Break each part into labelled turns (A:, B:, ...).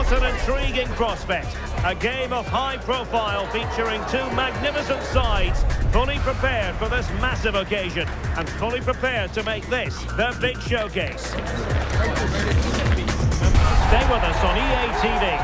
A: What an intriguing prospect. A game of high profile featuring two magnificent sides, fully prepared for this massive occasion and fully prepared to make this their big showcase. Stay with us on EA TV.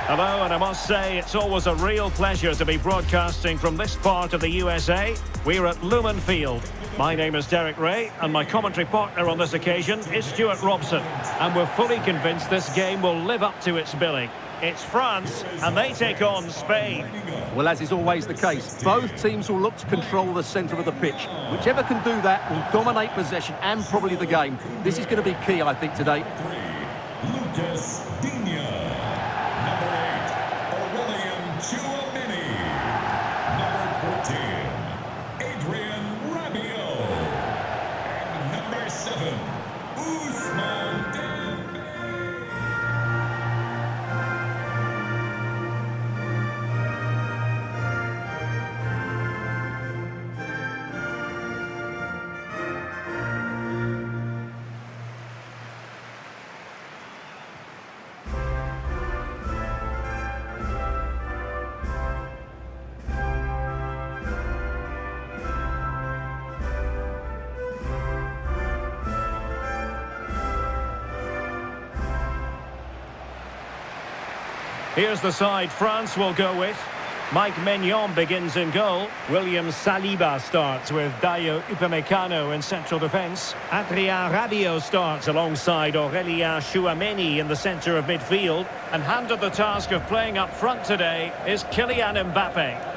A: Hello, and I must say it's always a real pleasure to be broadcasting from this part of the USA. We're at Lumen Field. My name is Derek Ray, and my commentary partner on this occasion is Stuart Robson. And we're fully convinced this game will live up to its billing. It's France, and they take on Spain.
B: Well, as is always the case, both teams will look to control the centre of the pitch. Whichever can do that will dominate possession and probably the game. This is going to be key, I think, today.
A: Here's the side France will go with. Mike Maignan begins in goal. William Saliba starts with Dayo Upamecano in central defence. Adrien Rabiot starts alongside Aurélien Tchouameni in the centre of midfield. And handed the task of playing up front today is Kylian Mbappe.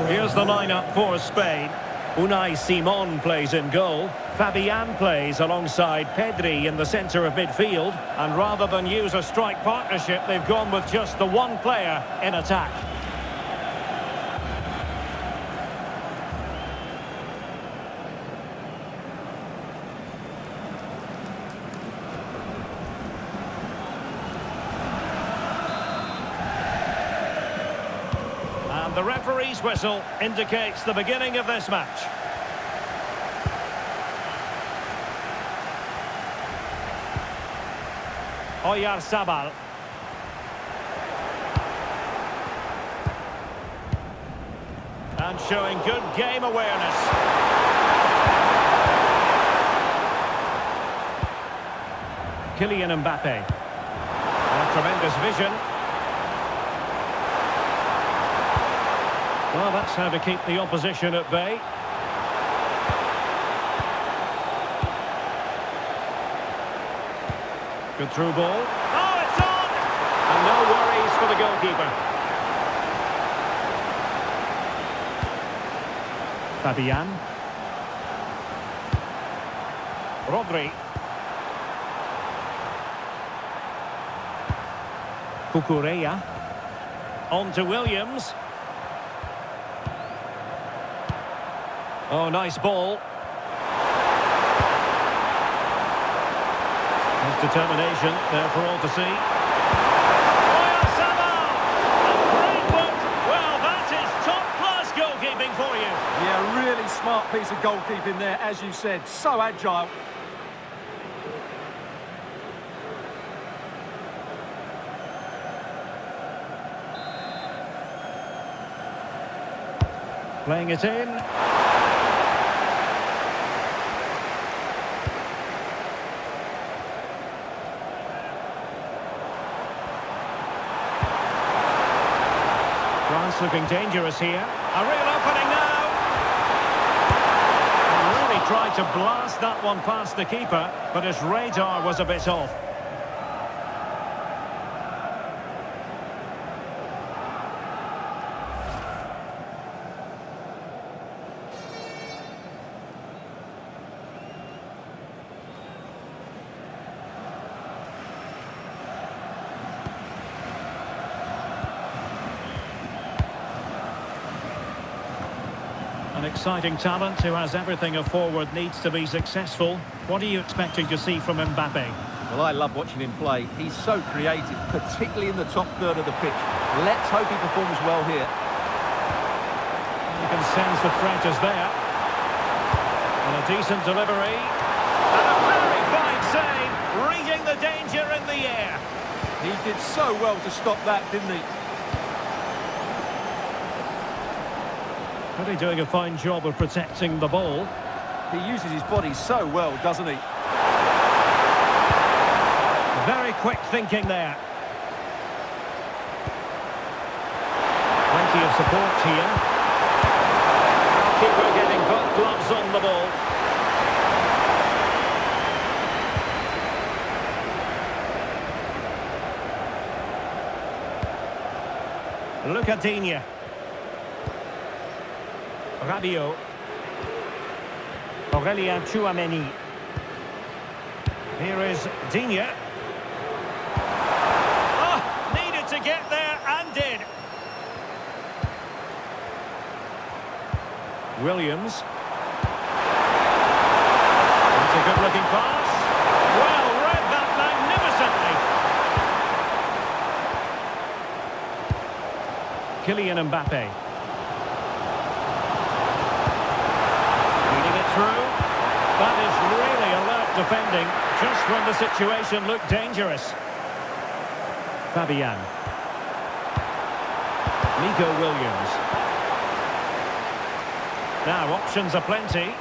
A: Here's the lineup for Spain. Unai Simon plays in goal. Fabian plays alongside Pedri in the centre of midfield. And rather than use a strike partnership, they've gone with just the one player in attack. The referee's whistle indicates the beginning of this match. Oyarzabal. And showing good game awareness. Kylian Mbappe. Tremendous vision. Well, that's how to keep the opposition at bay. Good through ball. Oh, it's on! And no worries for the goalkeeper. Fabian. Rodri. Cucurella. On to Williams. Oh, nice ball. There's determination there for all to see. Oyarzabal! A great look. Well, that is top-class goalkeeping for you.
B: Yeah, really smart piece of goalkeeping there, as you said. So agile.
A: Playing it in. France looking dangerous here. A real opening now. And really tried to blast that one past the keeper, but his radar was a bit off. An exciting talent who has everything a forward needs to be successful. What are you expecting to see from Mbappe?
B: Well, I love watching him play. He's so creative, particularly in the top third of the pitch. Let's hope he performs well here.
A: You can sense the threat is there. And a decent delivery. And a very fine save, reading the danger in the air.
B: He did so well to stop that, didn't he?
A: Really doing a fine job of protecting the ball.
B: He uses his body so well, doesn't he?
A: Very quick thinking there. Plenty of support here. Keeper getting both gloves on the ball. Look at Digne. Rabiot. Aurelien Tchouameni. Here is Digne. Oh, needed to get there and did. Williams. That's a good-looking pass. Well read that magnificently. Kylian Mbappe. Feeding it through. That is really alert defending, just when the situation looked dangerous. Fabian. Nico Williams. Now, options are plenty.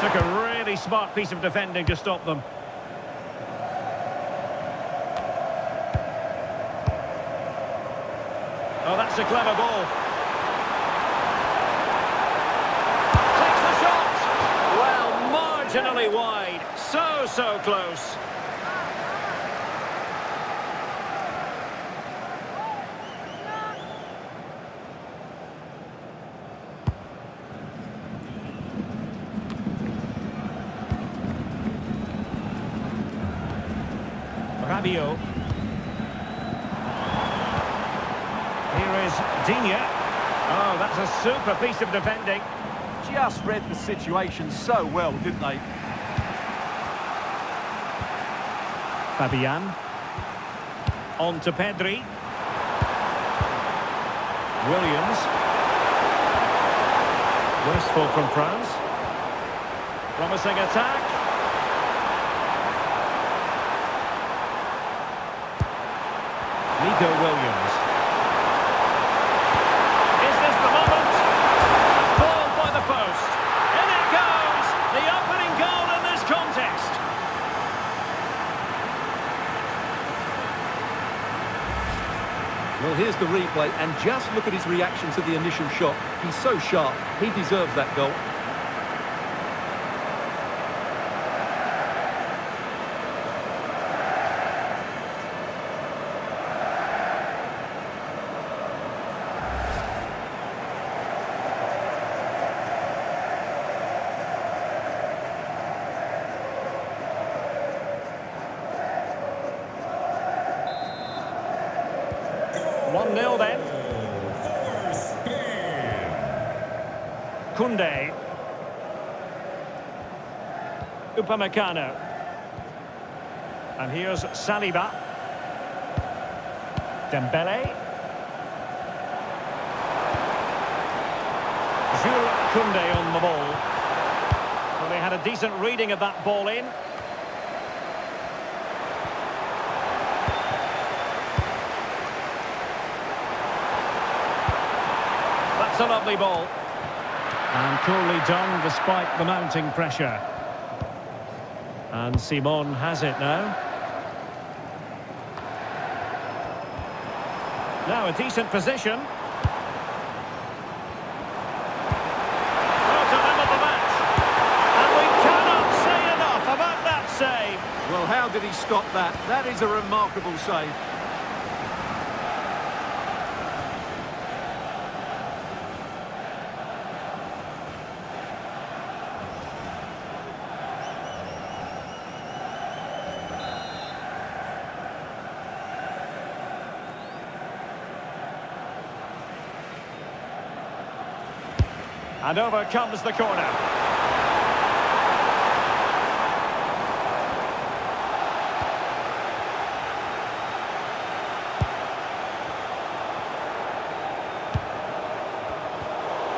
A: Took a really smart piece of defending to stop them. Oh, that's a clever ball. Takes the shot. Well, marginally wide. So close. Rabiot. Here is Digne. Oh, that's a super piece of defending.
B: Just read the situation so well, didn't they?
A: Fabian. On to Pedri. Williams. Wasteful from France. Promising attack. Nico Williams. Is this the moment? Ball by the post. In it goes! The opening goal in this contest.
B: Well, here's the replay, and just look at his reaction to the initial shot. He's so sharp. He deserves that goal.
A: One 0 then. Koundé. Upamecano. And here's Saliba. Dembele. Jules Koundé on the ball. Well, they had a decent reading of that ball in. That's a lovely ball. And coolly done despite the mounting pressure. And Simon has it now. Now a decent position. Oh, to level the match. And we cannot say enough about that save.
B: Well, how did he stop that? That is a remarkable save.
A: And over comes the corner.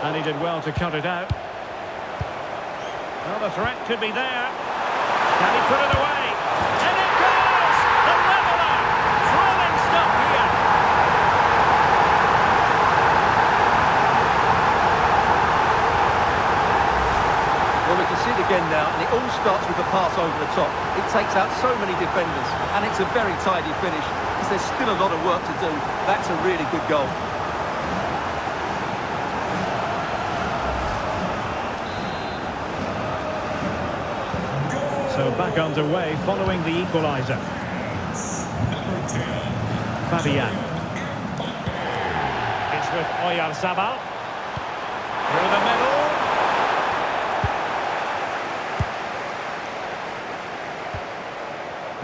A: And he did well to cut it out. Well, the threat could be there. Can he put it away? And it goes! The leveller! Thrilling stuff here.
B: Well, we can see it again now, and it all starts with the pass over the top. It takes out so many defenders, and it's a very tidy finish, because there's still a lot of work to do. That's a really good goal.
A: So back underway following the equaliser. Fabian. It's with Oyarzabal. Through the middle.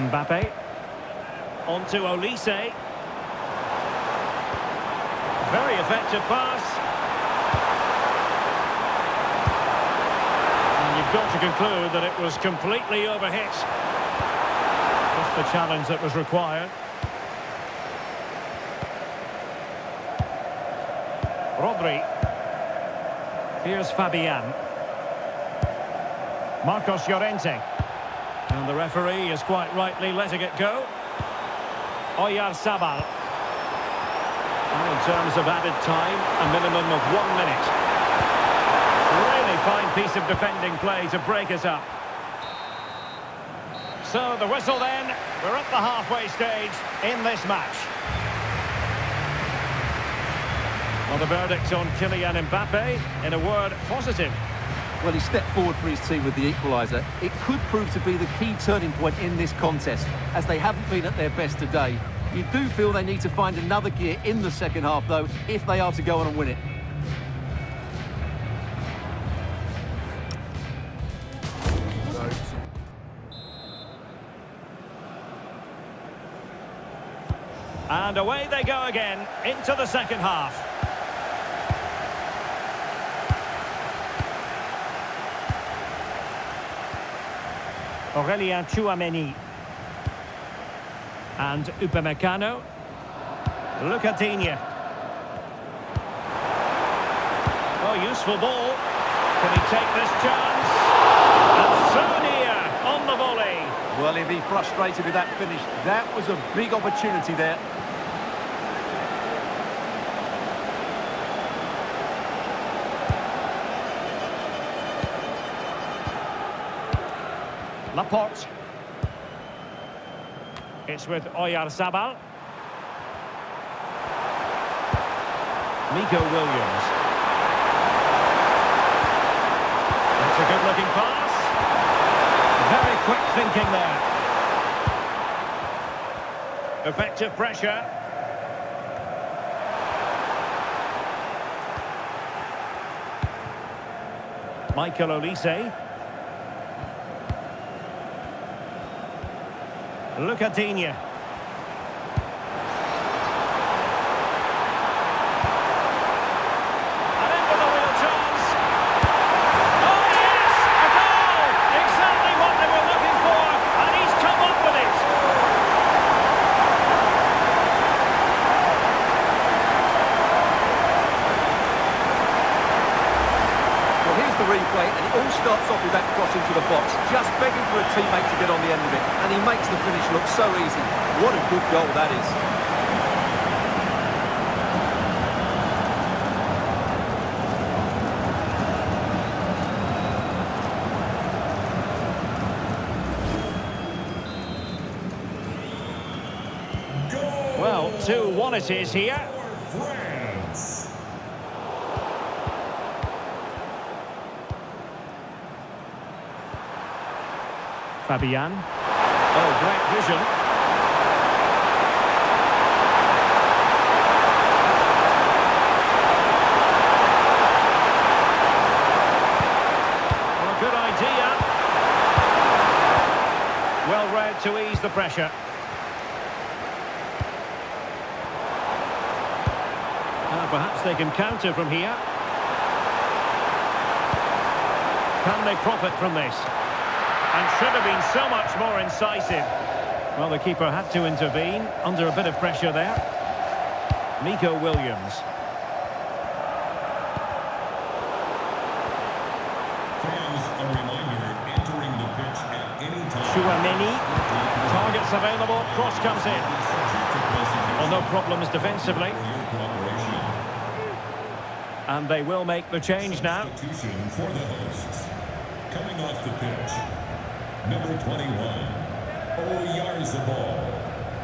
A: Mbappe. On to Olise. Very effective pass. You've got to conclude that it was completely overhit. Just the challenge that was required. Rodri. Here's Fabian. Marcos Llorente. And the referee is quite rightly letting it go. Oyarzabal. And in terms of added time, a minimum of 1 minute. Really fine piece of defending play to break us up. So the whistle then. We're at the halfway stage in this match. Well, the verdict on Kylian Mbappe, in a word, positive.
B: Well, he stepped forward for his team with the equaliser. It could prove to be the key turning point in this contest, as they haven't been at their best today. You do feel they need to find another gear in the second half, though, if they are to go on and win it.
A: And away they go again, into the second half. Aurelien Tchouameni. And Upamecano. Look at Digne. Oh, useful ball. Can he take this chance? And so near on the volley.
B: Well, he'll be frustrated with that finish. That was a big opportunity there.
A: Laporte. It's with Oyarzabal. Nico Williams. That's a good-looking pass. Very quick thinking there. Effective pressure. Michael Olise. Look at Digne. And into the real chance. Oh yes! A goal! Exactly what they were looking for, and he's come up with it.
B: Well, here's the replay, and it all starts off with that cross into the box, just begging for a teammate to get on the end of it, and he makes the finish look so easy. What a good goal that is.
A: Well, 2-1 it is here. Fabian. Oh, great vision. Well, a good idea. Well read to ease the pressure. Perhaps they can counter from here. Can they profit from this? And should have been so much more incisive. Well, the keeper had to intervene under a bit of pressure there. Nico Williams.
C: Fans, a reminder, entering the pitch at any time.
A: Chouameni. Targets available. Cross comes in. Well, no problems defensively. And they will make the change now.
C: Substitution for the hosts. Coming off the pitch, number 21, Oyarzabal.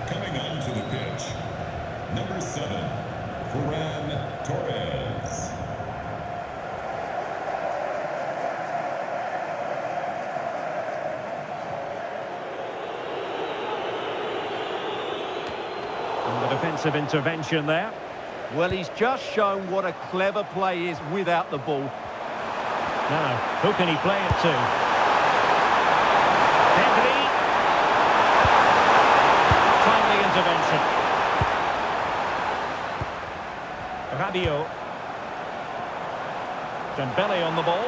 C: Coming onto the pitch, number 7, Ferran Torres.
A: And the defensive intervention there.
B: Well, he's just shown what a clever play is without the ball.
A: Now, who can he play it to? Henry. Timely intervention. Rabiot. Dembele on the ball.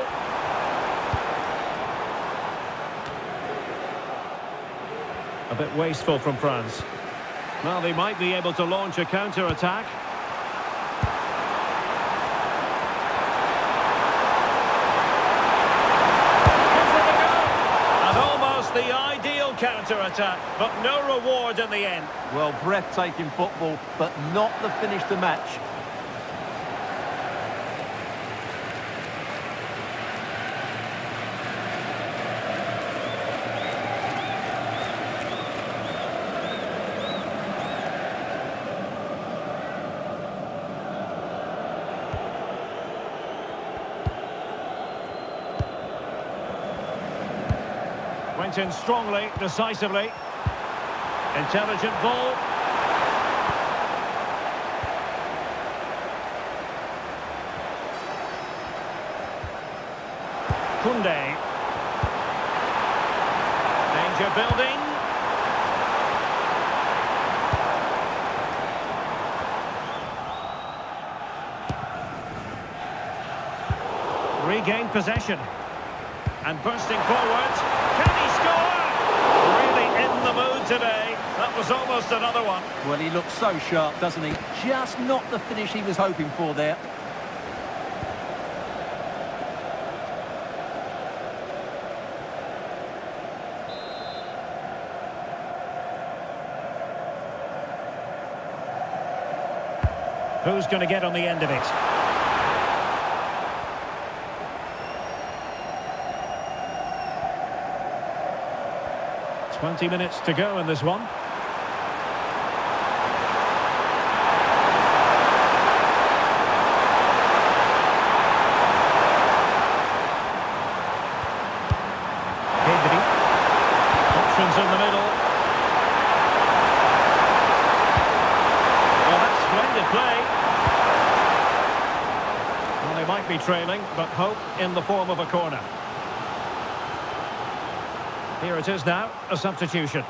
A: A bit wasteful from France. Well, they might be able to launch a counter-attack. The ideal counter-attack, but no reward in the end.
B: Well, breathtaking football, but not the finish to match.
A: Went in strongly, decisively. Intelligent ball. Koundé. Danger building. Regained possession. And bursting forward. Can he score? Really in the mood today. That was almost another one.
B: Well, he looks so sharp, doesn't he? Just not the finish he was hoping for there.
A: Who's going to get on the end of it? 20 minutes to go in this one. Pedri. Options in the middle. Well, that's splendid play. Well, they might be trailing, but hope in the form of a corner. Here it is now, a substitution.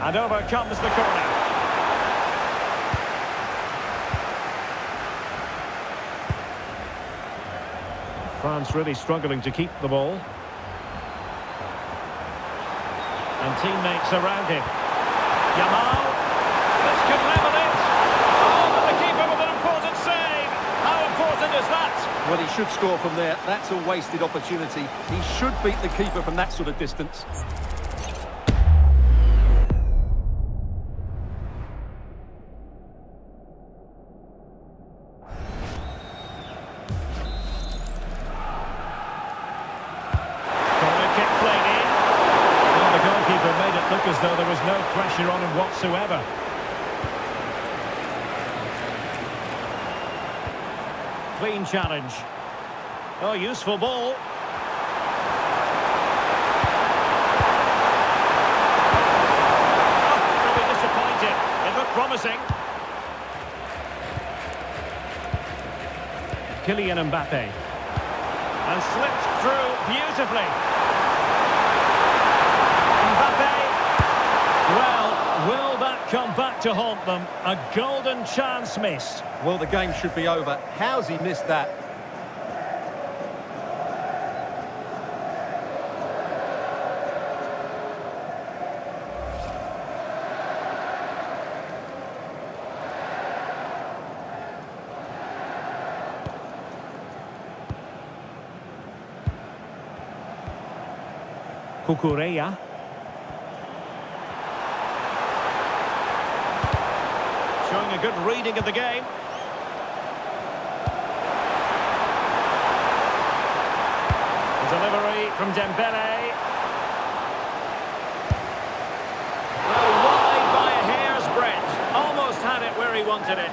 A: And over comes the corner. France really struggling to keep the ball. And teammates around him. Yamal. This could level it.
B: Well, he should score from there. That's a wasted opportunity. He should beat the keeper from that sort of distance.
A: Corner kick played in. Well, the goalkeeper made it look as though there was no pressure on him whatsoever. Clean challenge. Oh, useful ball. Oh, they'll be disappointed. It looked promising. Kylian Mbappe. And slipped through beautifully. Mbappe. Well, will come back to haunt them. A golden chance missed.
B: Well, the game should be over. How's he missed that?
A: Cucurella. Showing a good reading of the game. Delivery from Dembele. Oh, wide by a hair's breadth. Almost had it where he wanted it.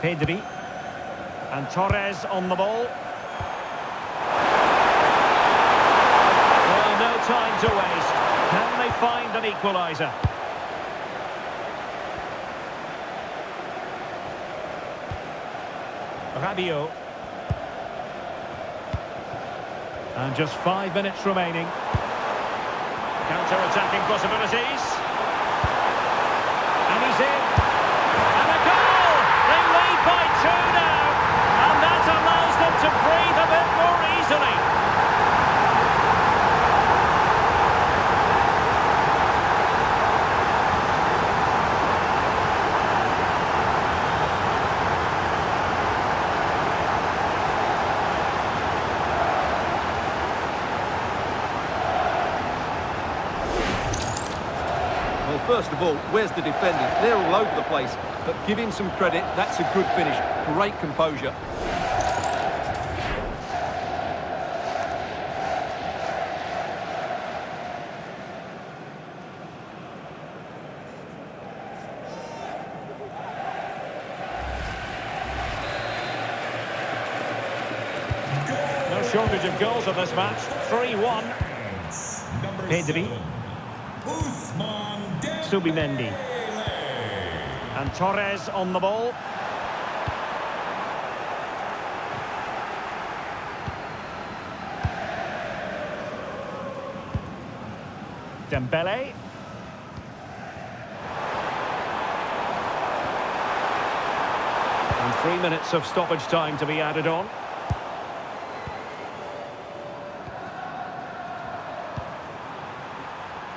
A: Pedri. And Torres on the ball. Well, no time to waste. Can they find an equaliser? Rabiot. And just 5 minutes remaining. Counter-attacking possibilities. And he's in. And a goal! They lead by 2 now. And that allows them to breathe a bit more easily.
B: Well, first of all, where's the defending? They're all over the place. But give him some credit. That's a good finish. Great composure.
A: No shortage of goals in this match. 3-1. Pedri. Subimendi. And Torres on the ball. Dembele. And 3 minutes of stoppage time to be added on.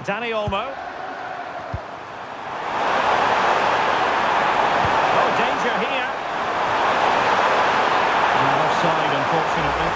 A: Dani Olmo. Danger here. And offside, unfortunately.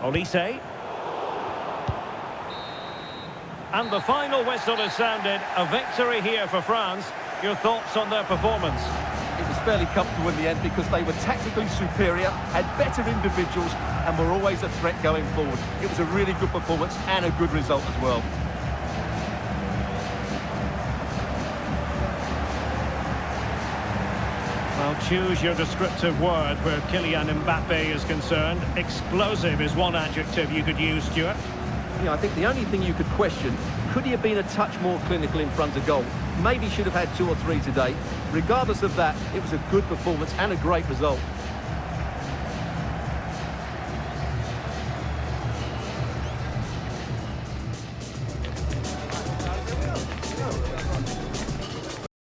A: Olise. And the final whistle has sounded. A victory here for France. Your thoughts on their performance?
B: It was fairly comfortable in the end because they were tactically superior, had better individuals, and were always a threat going forward. It was a really good performance and a good result as well.
A: Well, choose your descriptive word where Kylian Mbappe is concerned. Explosive is one adjective you could use, Stuart.
B: Yeah, I think the only thing you could question, could he have been a touch more clinical in front of goal? Maybe should have had 2 or 3 today. Regardless of that, it was a good performance and a great result.